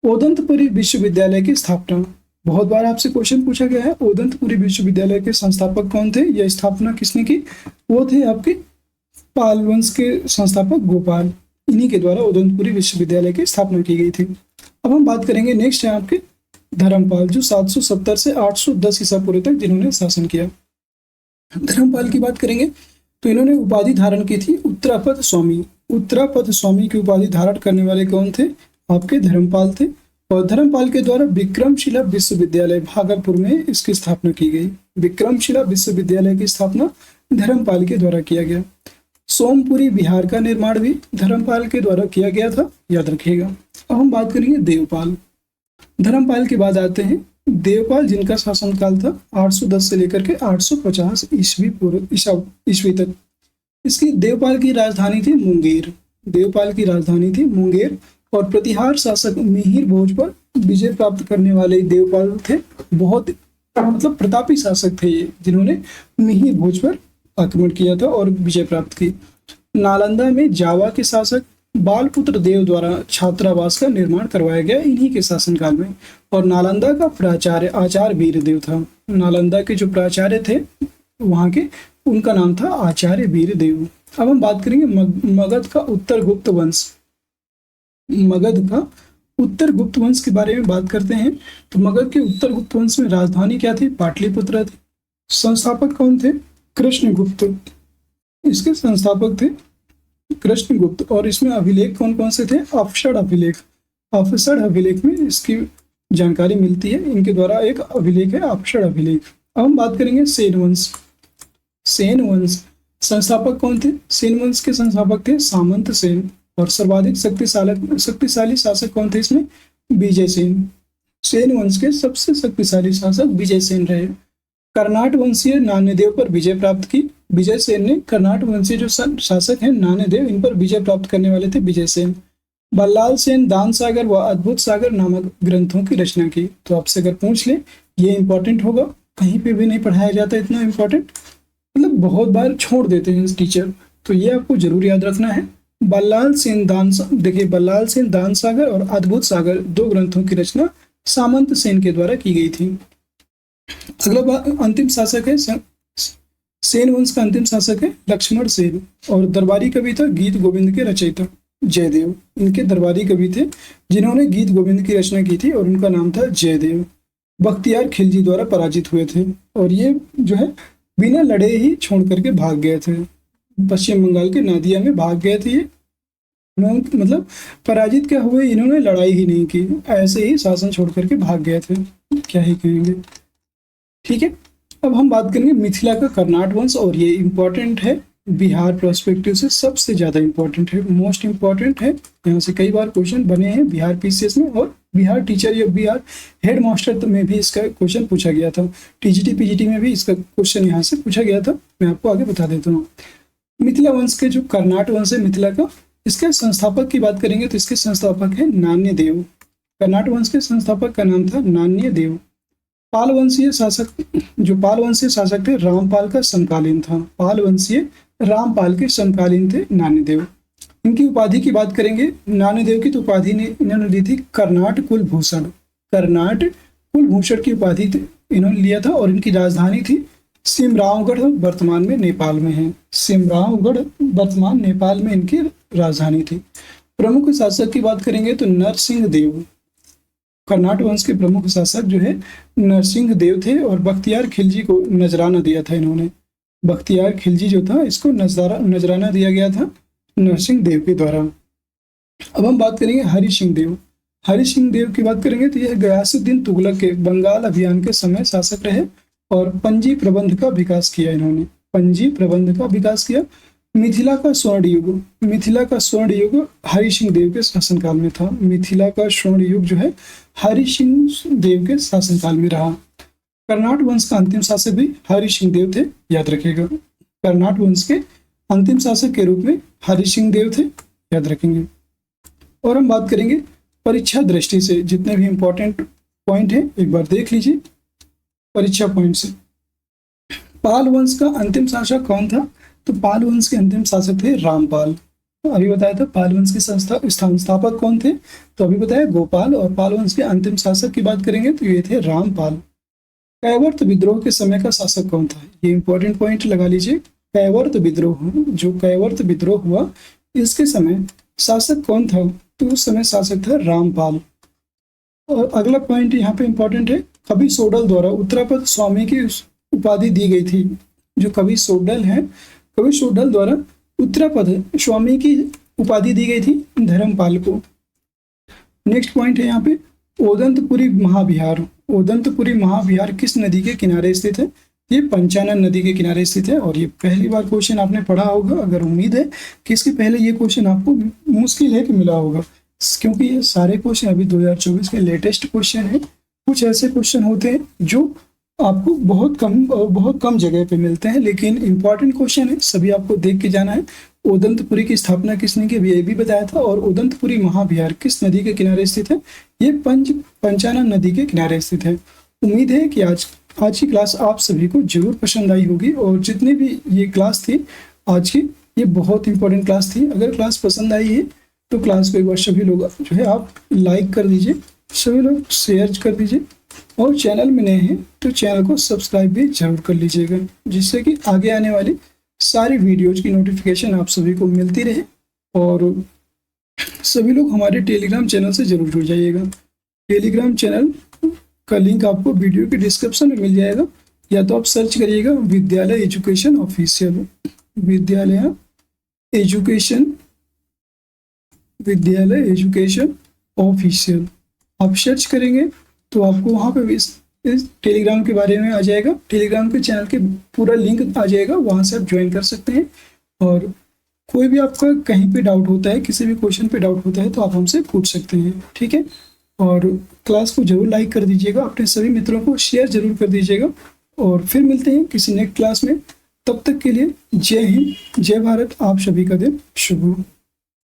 ओदंतपुरी विश्वविद्यालय की स्थापना, बहुत बार आपसे क्वेश्चन पूछा गया है। ओदंतपुरी विश्वविद्यालय के संस्थापक कौन थे, यह स्थापना किसने की? वो थे आपके पाल वंश के संस्थापक गोपाल। इन्हीं के द्वारा ओदंतपुरी विश्वविद्यालय की स्थापना की गई थी। अब हम बात करेंगे, नेक्स्ट है आपके धर्मपाल, जो 770 से 810 ईसा पूर्व तक जिन्होंने शासन किया। धर्मपाल की बात करेंगे तो इन्होंने उपाधि धारण की थी उत्तरापद स्वामी। उत्तरापद स्वामी की उपाधि धारण करने वाले कौन थे? आपके धर्मपाल थे। और धर्मपाल के द्वारा विक्रमशिला विश्वविद्यालय भागलपुर में इसकी स्थापना की गई। विक्रमशिला विश्वविद्यालय की स्थापना धर्मपाल के द्वारा किया गया। सोमपुरी बिहार का निर्माण भी धर्मपाल के द्वारा किया गया था, याद रखिएगा। अब हम बात करेंगे देवपाल। धर्मपाल के बाद आते हैं देवपाल, जिनका शासनकाल था 810 से लेकर के 850 ईस्वी तक। इसकी देवपाल की राजधानी थी मुंगेर। देवपाल की राजधानी थी मुंगेर, और प्रतिहार शासक मिहिर भोज पर विजय प्राप्त करने वाले देवपाल थे। बहुत मतलब प्रतापी शासक थे ये, जिन्होंने मिहिर भोज पर आक्रमण किया था और विजय प्राप्त की। नालंदा में जावा के शासक बालपुत्र देव द्वारा छात्रावास का निर्माण करवाया गया इन्हीं के शासनकाल में। और नालंदा का प्राचार्य आचार्य वीरदेव था। नालंदा के जो प्राचार्य थे वहाँ के, उनका नाम था आचार्य वीरदेव। अब हम बात करेंगे मगध का उत्तर गुप्त वंश। मगध का उत्तर गुप्त वंश के बारे में बात करते हैं। तो मगध के उत्तर गुप्त वंश में राजधानी क्या थी? पाटलिपुत्र थी। संस्थापक कौन थे? कृष्णगुप्त। इसके संस्थापक थे कृष्णगुप्त। और इसमें अभिलेख कौन कौन से थे? अफसड़ अभिलेख। अफसड़ अभिलेख में इसकी जानकारी मिलती है। इनके द्वारा एक अभिलेख है अफसड़ अभिलेख। अब हम बात करेंगे सेन वंश। सेन वंश संस्थापक कौन थे? सेन वंश के संस्थापक थे सामंत सेन। और सर्वाधिक शक्तिशाली शासक कौन थे इसमें? विजय सेन। सेन वंश के सबसे शक्तिशाली शासक विजय सेन रहे। कर्नाट वंशीय नान्यदेव पर विजय प्राप्त की। विजय सेन ने कर्नाट वंशीय जो शासक हैं नान्यदेव, इन पर विजय प्राप्त करने वाले थे विजय सेन। बल्लाल सेन दान सागर व अद्भुत सागर नामक ग्रंथों की रचना की। तो आपसे अगर पूछ ले, ये इंपॉर्टेंट होगा, कहीं पे भी नहीं पढ़ाया जाता इतना इंपॉर्टेंट, मतलब बहुत बार छोड़ देते हैं टीचर, तो ये आपको जरूर याद रखना है। बल्लाल सेन दान सागर और अद्भुत सागर 2 ग्रंथों की रचना सामंत सेन के द्वारा की गई थी। अगला अंतिम शासक है सेन वंश का अंतिम शासक है लक्ष्मण सेन। और दरबारी कवि था गीत गोविंद के रचयिता जयदेव। इनके दरबारी कवि थे जिन्होंने गीत गोविंद की रचना की थी, और उनका नाम था जयदेव। बख्तियार खिलजी द्वारा पराजित हुए थे, और ये जो है बिना लड़े ही छोड़ करके भाग गए थे। पश्चिम बंगाल के नादिया में भाग गए थे ये। मतलब पराजित क्या हुए, इन्होंने लड़ाई ही नहीं की, ऐसे ही शासन छोड़ करके भाग गए थे, क्या ही कहेंगे। ठीक है, अब हम बात करेंगे मिथिला का कर्नाट वंश। और ये इंपॉर्टेंट है, बिहार प्रोस्पेक्टिव से सबसे ज्यादा इंपॉर्टेंट है, मोस्ट इंपॉर्टेंट है। यहाँ से कई बार क्वेश्चन बने हैं बिहार पीसीएस में, और बिहार टीचर या बिहार हेड मास्टर में भी इसका क्वेश्चन पूछा गया था। टीजीटी पीजीटी में भी इसका क्वेश्चन यहाँ से पूछा गया था, मैं आपको आगे बता देता हूँ। मिथिला वंश के जो कर्नाट वंश है मिथिला का, इसके संस्थापक की बात करेंगे तो इसके संस्थापक है नान्यदेव। कर्नाट वंश के संस्थापक का नाम था नान्यदेव। पाल वंशीय शासक थे रामपाल का समकालीन था। पाल वंशीय रामपाल के समकालीन थे नान्यदेव। इनकी उपाधि की बात करेंगे, नान्यदेव की तो उपाधि ने इन्होंने दी थी कर्नाट कुलभूषण। कर्नाट कुलभूषण की उपाधि इन्होंने लिया था, और इनकी राजधानी थी सिमरावगढ़, वर्तमान में नेपाल में है। सिमरावगढ़ वर्तमान नेपाल में इनकी राजधानी थी। प्रमुख शासक की बात करेंगे तो नरसिंह देव। कर्नाट वंश के प्रमुख शासक जो है नरसिंह देव थे, और बख्तियार खिलजी को नजराना दिया था इन्होंने। बख्तियार खिलजी जो था इसको नजराना दिया गया था नरसिंह देव के द्वारा। अब हम बात करेंगे हरि सिंह देव। हरि सिंह देव की बात करेंगे तो यह गयासुद्दीन तुगलक के बंगाल अभियान के समय शासक रहे, और पंजी प्रबंध का विकास किया इन्होंने। पंजी प्रबंध का विकास किया। मिथिला का स्वर्ण युग हरि सिंह देव के शासनकाल में था। मिथिला का स्वर्ण युग जो है हरि सिंह देव के शासनकाल में रहा। कर्नाट वंश का अंतिम शासक भी हरि सिंह देव थे, याद रखिएगा। कर्नाट वंश के अंतिम शासक के रूप में हरि सिंह देव थे, याद रखेंगे। और हम बात करेंगे परीक्षा दृष्टि से, जितने भी इंपॉर्टेंट पॉइंट हैं एक बार देख लीजिए परीक्षा पॉइंट से। पाल वंश का अंतिम शासक कौन था? तो पाल वंश के अंतिम शासक थे रामपाल। अभी बताया था पाल वंश के संस्थापक कौन थे, तो अभी बताया गोपाल। और पाल वंश के अंतिम शासक की बात करेंगे तो ये थे रामपाल। कैवर्त विद्रोह के समय का शासक कौन था? ये इंपॉर्टेंट पॉइंट लगा लीजिए। कैवर्त विद्रोह, जो कैवर्त विद्रोह हुआ इसके समय शासक कौन था? तो उस समय शासक था रामपाल। और अगला पॉइंट यहाँ पे इंपॉर्टेंट है, कवि सोडल द्वारा उत्तरापद स्वामी की उपाधि दी गई थी। जो कवि सोडल है, कवि सोडल द्वारा उत्तरापद स्वामी की उपाधि दी गई थी धर्मपाल को। नेक्स्ट पॉइंट है यहाँ पे ओदंतपुरी महाविहार। ओदंतपुरी महाविहार किस नदी के किनारे स्थित है? ये पंचानन नदी के किनारे स्थित है। और ये पहली बार क्वेश्चन आपने पढ़ा होगा, अगर उम्मीद है कि इसके पहले ये क्वेश्चन आपको मुश्किल है कि मिला होगा, क्योंकि ये सारे क्वेश्चन अभी 2024 के लेटेस्ट क्वेश्चन है। कुछ ऐसे क्वेश्चन होते हैं जो आपको बहुत कम जगह पे मिलते हैं, लेकिन इंपॉर्टेंट क्वेश्चन है, सभी आपको देख के जाना है। ओदंतपुरी की स्थापना किसने की, ये भी बताया था। और ओदंतपुरी महाविहार किस नदी के किनारे स्थित है? ये पंचानन नदी के किनारे स्थित है। उम्मीद है कि आज की क्लास आप सभी को जरूर पसंद आई होगी। और जितने भी ये क्लास थी आज की, ये बहुत इंपॉर्टेंट क्लास थी। अगर क्लास पसंद आई है तो क्लास को एक बार सभी लोग जो है आप लाइक कर दीजिए, सभी लोग शेयर कर दीजिए, और चैनल में नए हैं तो चैनल को सब्सक्राइब भी जरूर कर लीजिएगा, जिससे कि आगे आने वाली सारी वीडियोज की नोटिफिकेशन आप सभी को मिलती रहे। और सभी लोग हमारे टेलीग्राम चैनल से जरूर जुड़ जाइएगा। टेलीग्राम चैनल का लिंक आपको वीडियो के डिस्क्रिप्शन में मिल जाएगा, या तो आप सर्च करिएगा विद्यालय एजुकेशन ऑफिशियल, विद्यालय एजुकेशन ऑफिशियल आप सर्च करेंगे तो आपको वहाँ पे इस टेलीग्राम के बारे में आ जाएगा। टेलीग्राम के चैनल के पूरा लिंक आ जाएगा, वहाँ से आप ज्वाइन कर सकते हैं। और कोई भी आपका कहीं पे डाउट होता है, किसी भी क्वेश्चन पे डाउट होता है तो आप हमसे पूछ सकते हैं, ठीक है। और क्लास को जरूर लाइक कर दीजिएगा, अपने सभी मित्रों को शेयर जरूर कर दीजिएगा। और फिर मिलते हैं किसी नेक्स्ट क्लास में। तब तक के लिए जय हिंद, जय भारत। आप सभी का दिन शुभ हो।